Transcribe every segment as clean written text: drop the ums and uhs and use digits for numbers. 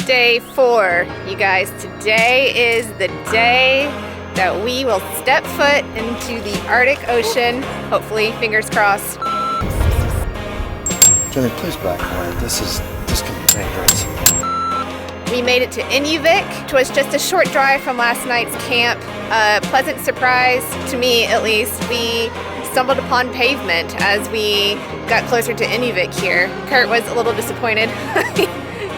Day 4, you guys. Today is the day that we will step foot into the Arctic Ocean. Hopefully, fingers crossed. Jenny, please back away. This can be dangerous. We made it to Inuvik, which was just a short drive from last night's camp. A pleasant surprise, to me at least. We stumbled upon pavement as we got closer to Inuvik here. Kurt was a little disappointed.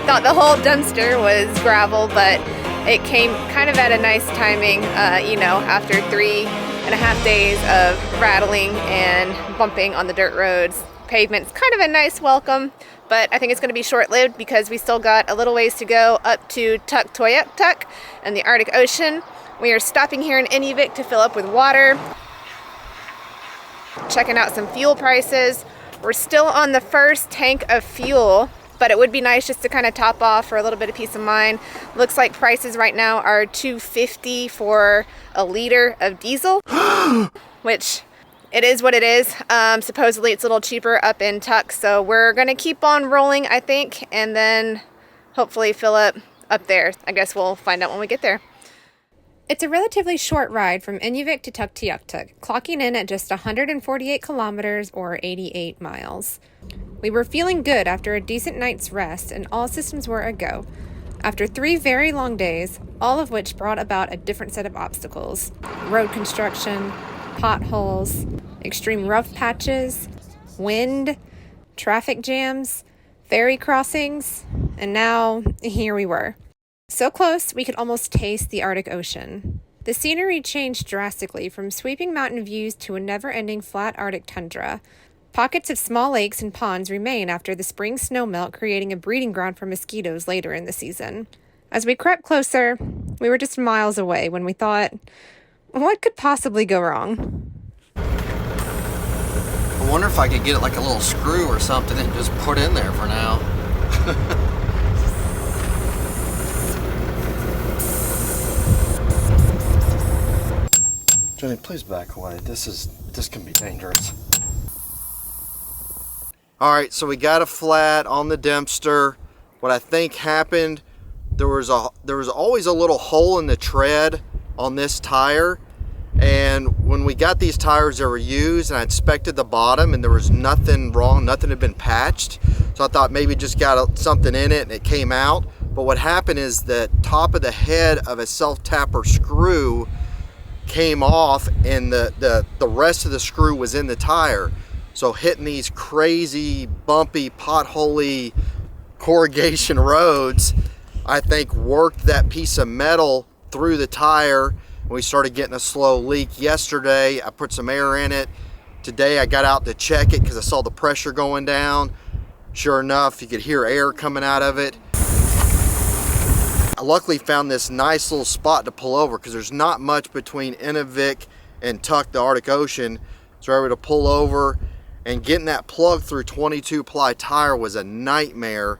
Thought the whole Dempster was gravel, but it came kind of at a nice timing, after 3.5 days of rattling and bumping on the dirt roads. Pavement's kind of a nice welcome, but I think it's going to be short-lived because we still got a little ways to go up to Tuktoyaktuk and the Arctic Ocean. We are stopping here in Inuvik to fill up with water, checking out some fuel prices. We're still on the first tank of fuel, but it would be nice just to kind of top off for a little bit of peace of mind. Looks like prices right now are $2.50 for a liter of diesel, which it is what it is. Supposedly it's a little cheaper up in Tuk, so we're gonna keep on rolling, I think, and then hopefully fill up there. I guess we'll find out when we get there. It's a relatively short ride from Inuvik to Tuktoyaktuk, clocking in at just 148 kilometers or 88 miles. We were feeling good after a decent night's rest, and all systems were a go. After 3 very long days, all of which brought about a different set of obstacles: road construction, potholes, extreme rough patches, wind, traffic jams, ferry crossings, and now here we were. So close, we could almost taste the Arctic Ocean. The scenery changed drastically from sweeping mountain views to a never-ending flat Arctic tundra. Pockets of small lakes and ponds remain after the spring snowmelt, creating a breeding ground for mosquitoes later in the season. As we crept closer, we were just miles away when we thought, what could possibly go wrong? I wonder if I could get it like a little screw or something and just put in there for now. Jenny, please back away. This can be dangerous. All right, so we got a flat on the Dempster. What I think happened, there was always a little hole in the tread on this tire, and when we got these tires, they were used, and I inspected the bottom, and there was nothing wrong. Nothing had been patched, so I thought maybe just got something in it, and it came out. But what happened is the top of the head of a self-tapper screw came off, and the rest of the screw was in the tire. So hitting these crazy, bumpy, potholey corrugation roads, I think worked that piece of metal through the tire, and we started getting a slow leak. Yesterday, I put some air in it. Today, I got out to check it because I saw the pressure going down. Sure enough, you could hear air coming out of it. I luckily found this nice little spot to pull over because there's not much between Inuvik and Tuk, the Arctic Ocean. So I was able to pull over, and getting that plug through 22 ply tire was a nightmare.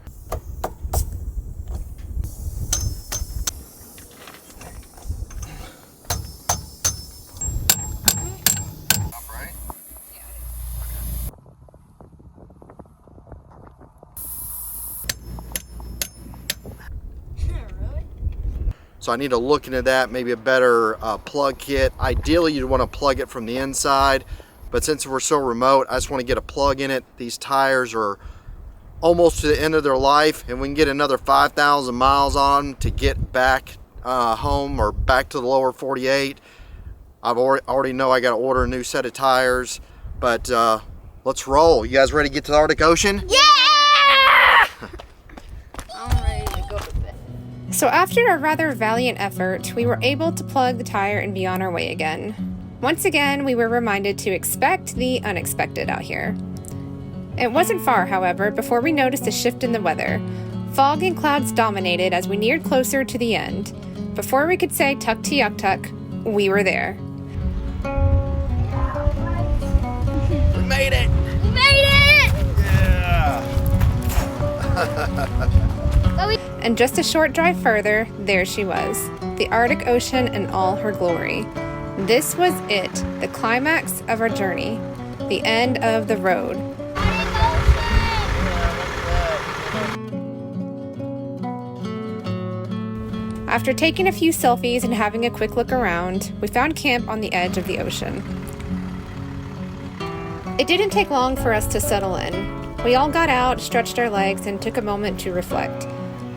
So I need to look into that, maybe a better plug kit. Ideally, you'd want to plug it from the inside, but since we're so remote, I just want to get a plug in it. These tires are almost to the end of their life, and we can get another 5,000 miles on them to get back home or back to the lower 48. I've already know I got to order a new set of tires, but let's roll. You guys ready to get to the Arctic Ocean? Yeah! So after a rather valiant effort, we were able to plug the tire and be on our way again. Once again, we were reminded to expect the unexpected out here. It wasn't far, however, before we noticed a shift in the weather. Fog and clouds dominated as we neared closer to the end. Before we could say Tuktoyaktuk, we were there. We made it! We made it! Yeah! And just a short drive further, there she was, the Arctic Ocean in all her glory. This was it, the climax of our journey, the end of the road. After taking a few selfies and having a quick look around, we found camp on the edge of the ocean. It didn't take long for us to settle in. We all got out, stretched our legs, and took a moment to reflect.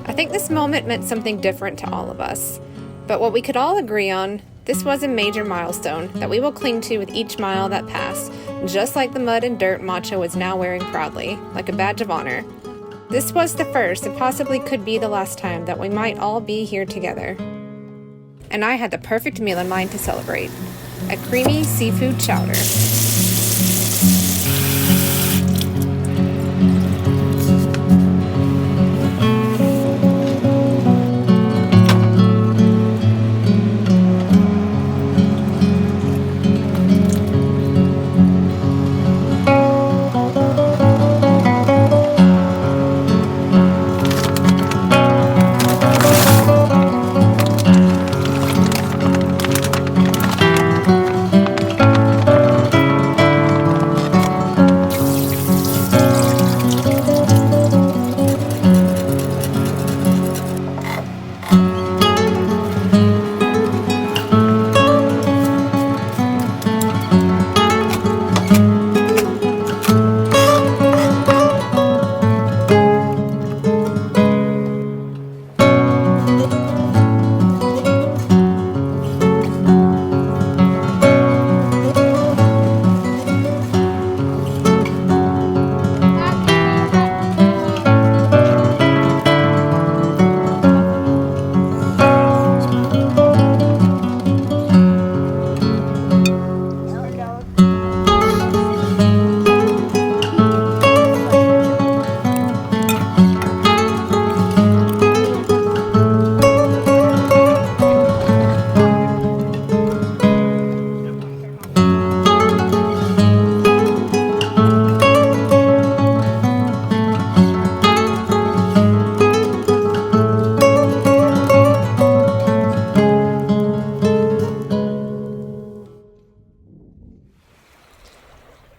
I think this moment meant something different to all of us. But what we could all agree on, this was a major milestone that we will cling to with each mile that passed, just like the mud and dirt Macho was now wearing proudly, like a badge of honor. This was the first and possibly could be the last time that we might all be here together. And I had the perfect meal in mind to celebrate, a creamy seafood chowder.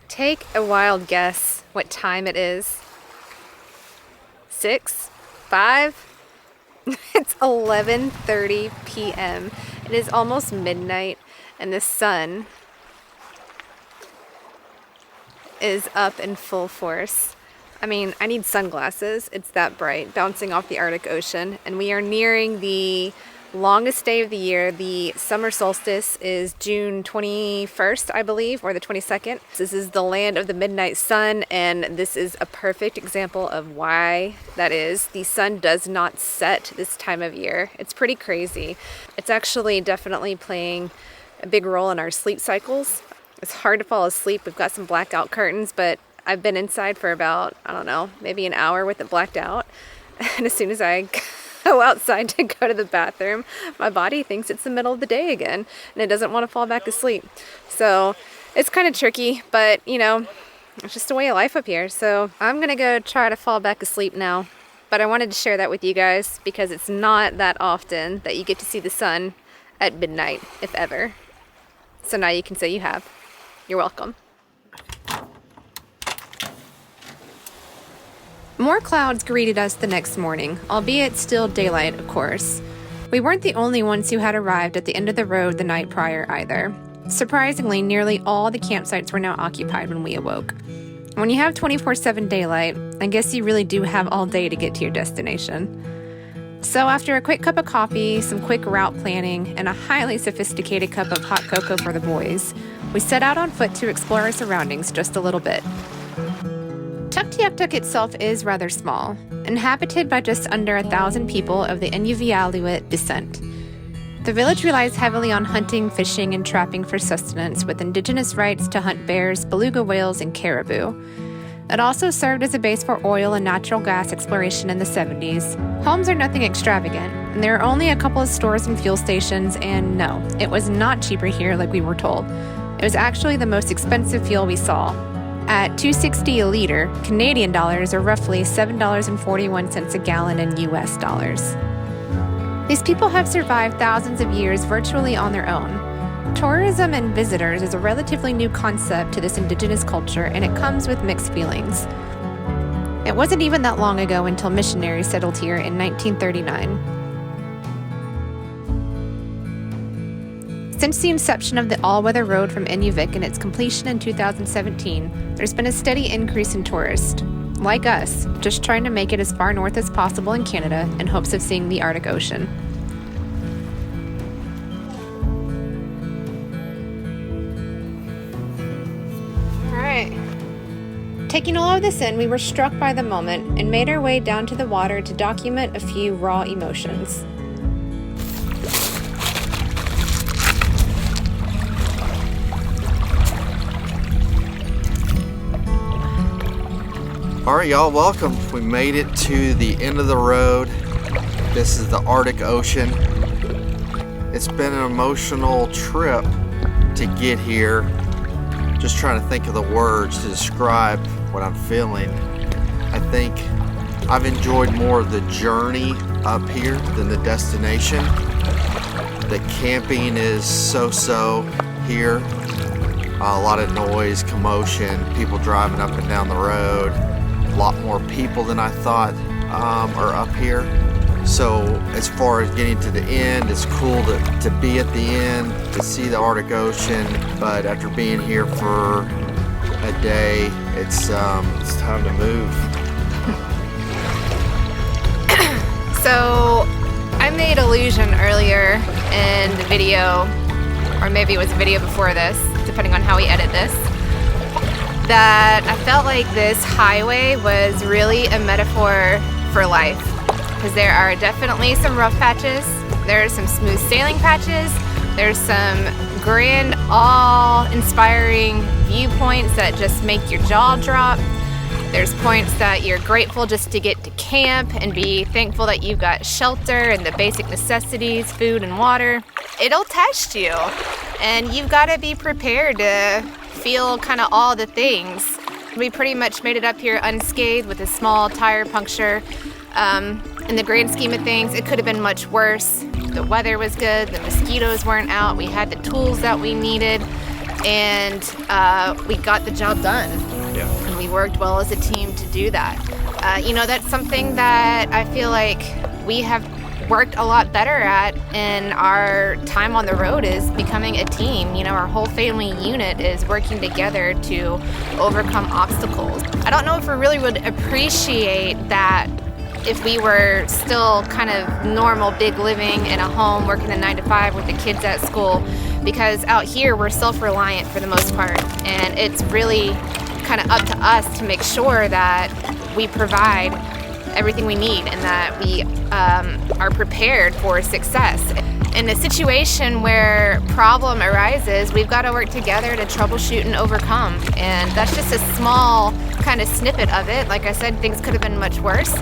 Take a wild guess what time it is. 6? 5? It's 11:30 p.m. It is almost midnight and the sun is up in full force. I mean, I need sunglasses. It's that bright, bouncing off the Arctic Ocean, and we are nearing the longest day of the year. The summer solstice is June 21st, I believe, or the 22nd. This is the land of the midnight sun, and this is a perfect example of why that is. The sun does not set this time of year. It's pretty crazy. It's actually definitely playing a big role in our sleep cycles. It's hard to fall asleep. We've got some blackout curtains, but I've been inside for about, I don't know, maybe an hour with it blacked out. And as soon as I go outside to go to the bathroom, my body thinks it's the middle of the day again and it doesn't want to fall back asleep. So it's kind of tricky, but you know, it's just a way of life up here. So I'm gonna go try to fall back asleep now, but I wanted to share that with you guys because it's not that often that you get to see the sun at midnight, if ever. So now you can say you have. You're welcome. More clouds greeted us the next morning, albeit still daylight, of course. We weren't the only ones who had arrived at the end of the road the night prior either. Surprisingly, nearly all the campsites were now occupied when we awoke. When you have 24/7 daylight, I guess you really do have all day to get to your destination. So after a quick cup of coffee, some quick route planning, and a highly sophisticated cup of hot cocoa for the boys, we set out on foot to explore our surroundings just a little bit. Tuktoyaktuk itself is rather small, inhabited by just under 1,000 people of the Inuvik descent. The village relies heavily on hunting, fishing, and trapping for sustenance, with indigenous rights to hunt bears, beluga whales, and caribou. It also served as a base for oil and natural gas exploration in the 70s. Homes are nothing extravagant, and there are only a couple of stores and fuel stations, and no, it was not cheaper here like we were told. It was actually the most expensive fuel we saw. At $2.60 a liter, Canadian dollars, or roughly $7.41 a gallon in US dollars. These people have survived thousands of years virtually on their own. Tourism and visitors is a relatively new concept to this indigenous culture, and it comes with mixed feelings. It wasn't even that long ago until missionaries settled here in 1939. Since the inception of the all-weather road from Inuvik and its completion in 2017, there's been a steady increase in tourists, like us, just trying to make it as far north as possible in Canada in hopes of seeing the Arctic Ocean. Taking all of this in, we were struck by the moment and made our way down to the water to document a few raw emotions. All right, y'all, welcome. We made it to the end of the road. This is the Arctic Ocean. It's been an emotional trip to get here. Just trying to think of the words to describe what I'm feeling. I think I've enjoyed more of the journey up here than the destination. The camping is so-so here. A lot of noise, commotion, people driving up and down the road. A lot more people than I thought are up here. So as far as getting to the end, it's cool to be at the end, to see the Arctic Ocean, but after being here for a day, it's time to move. So I made allusion earlier in the video, or maybe it was a video before this, depending on how we edit this, that I felt like this highway was really a metaphor for life. Because there are definitely some rough patches, there are some smooth sailing patches, there's some grand, awe-inspiring viewpoints that just make your jaw drop. There's points that you're grateful just to get to camp and be thankful that you've got shelter and the basic necessities, food and water. It'll test you, and you've got to be prepared to feel kind of all the things. We pretty much made it up here unscathed with a small tire puncture. In the grand scheme of things, it could have been much worse. The weather was good, the mosquitoes weren't out, we had the tools that we needed, and we got the job done. Yeah. And we worked well as a team to do that. That's something that I feel like we have worked a lot better at in our time on the road, is becoming a team. Our whole family unit is working together to overcome obstacles. I don't know if we really would appreciate that if we were still kind of normal, big living in a home, working a 9 to 5 with the kids at school, because out here we're self-reliant for the most part, and it's really kind of up to us to make sure that we provide everything we need and that we are prepared for success. In a situation where problem arises, we've got to work together to troubleshoot and overcome. And that's just a small kind of snippet of it. Like I said, things could have been much worse,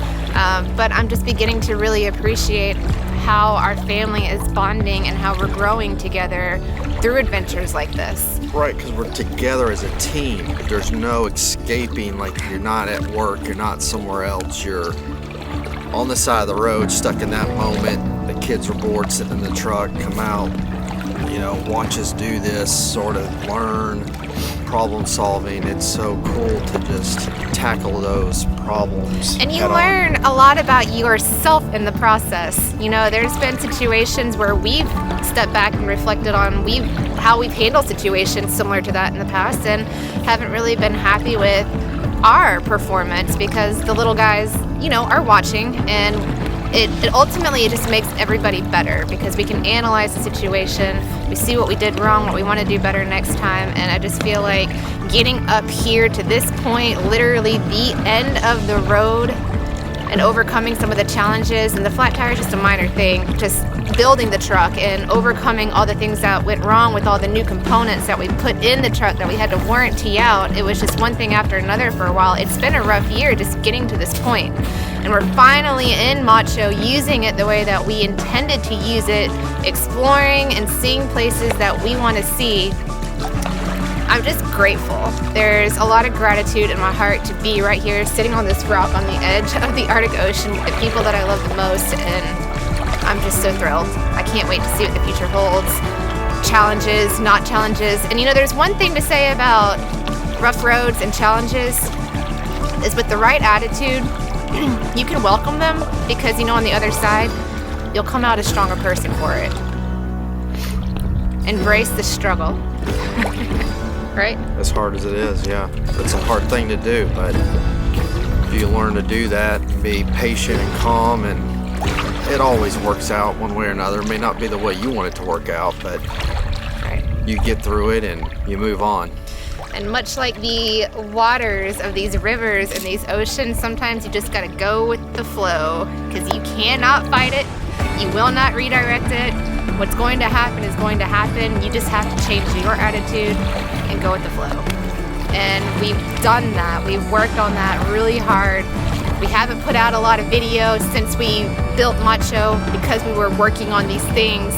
but I'm just beginning to really appreciate how our family is bonding and how we're growing together through adventures like this. Right, because we're together as a team. There's no escaping, like you're not at work, you're not somewhere else, you're on the side of the road, stuck in that moment. The kids are bored, sitting in the truck, come out, watch us do this, sort of learn problem solving. It's so cool to just tackle those problems. And you learn a lot about yourself in the process. There's been situations where we've stepped back and reflected on how we've handled situations similar to that in the past, and haven't really been happy with our performance because the little guys, are watching, and it ultimately just makes everybody better because we can analyze the situation, we see what we did wrong, what we want to do better next time. And I just feel like getting up here to this point, literally the end of the road, and overcoming some of the challenges, and the flat tire is just a minor thing, just building the truck and overcoming all the things that went wrong with all the new components that we put in the truck that we had to warranty out. It was just one thing after another for a while. It's been a rough year just getting to this point. And we're finally in Macho, using it the way that we intended to use it, exploring and seeing places that we want to see. I'm just grateful. There's a lot of gratitude in my heart to be right here, sitting on this rock on the edge of the Arctic Ocean with the people that I love the most, and I'm just so thrilled. I can't wait to see what the future holds. Challenges, not challenges. And there's one thing to say about rough roads and challenges, is with the right attitude, you can welcome them, because on the other side, you'll come out a stronger person for it. embrace the struggle. Right? As hard as it is, yeah. It's a hard thing to do, but if you learn to do that and be patient and calm, and it always works out one way or another. It may not be the way you want it to work out, but you get through it and you move on. And much like the waters of these rivers and these oceans, sometimes you just gotta go with the flow, because you cannot fight it, you will not redirect it. What's going to happen is going to happen. You just have to change your attitude and go with the flow. And we've done that. We've worked on that really hard. We haven't put out a lot of videos since we built Macho, because we were working on these things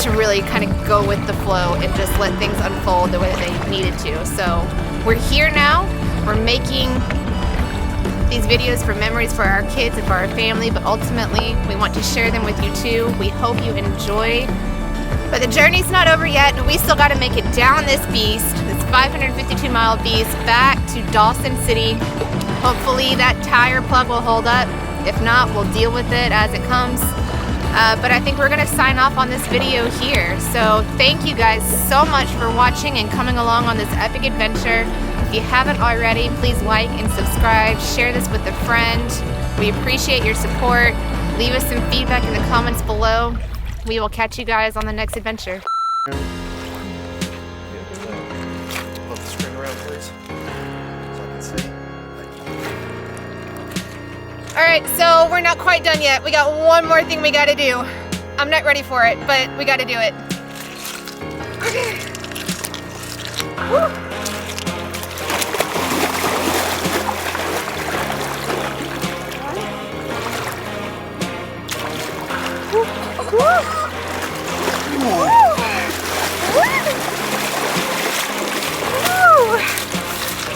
to really kind of go with the flow and just let things unfold the way that they needed to. So we're here now. We're making these videos for memories for our kids and for our family, but ultimately we want to share them with you too. We hope you enjoy. But the journey's not over yet. We still got to make it down this beast, this 552-mile beast, back to Dawson City. Hopefully that tire plug will hold up. If not, we'll deal with it as it comes. But I think we're gonna sign off on this video here. So thank you guys so much for watching and coming along on this epic adventure. If you haven't already, please like and subscribe. Share this with a friend. We appreciate your support. Leave us some feedback in the comments below. We will catch you guys on the next adventure. Flip the screen around, please, so I can see. All right, so we're not quite done yet. We got one more thing we gotta do. I'm not ready for it, but we gotta do it. Okay. Woo.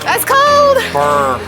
That's cold. Burr.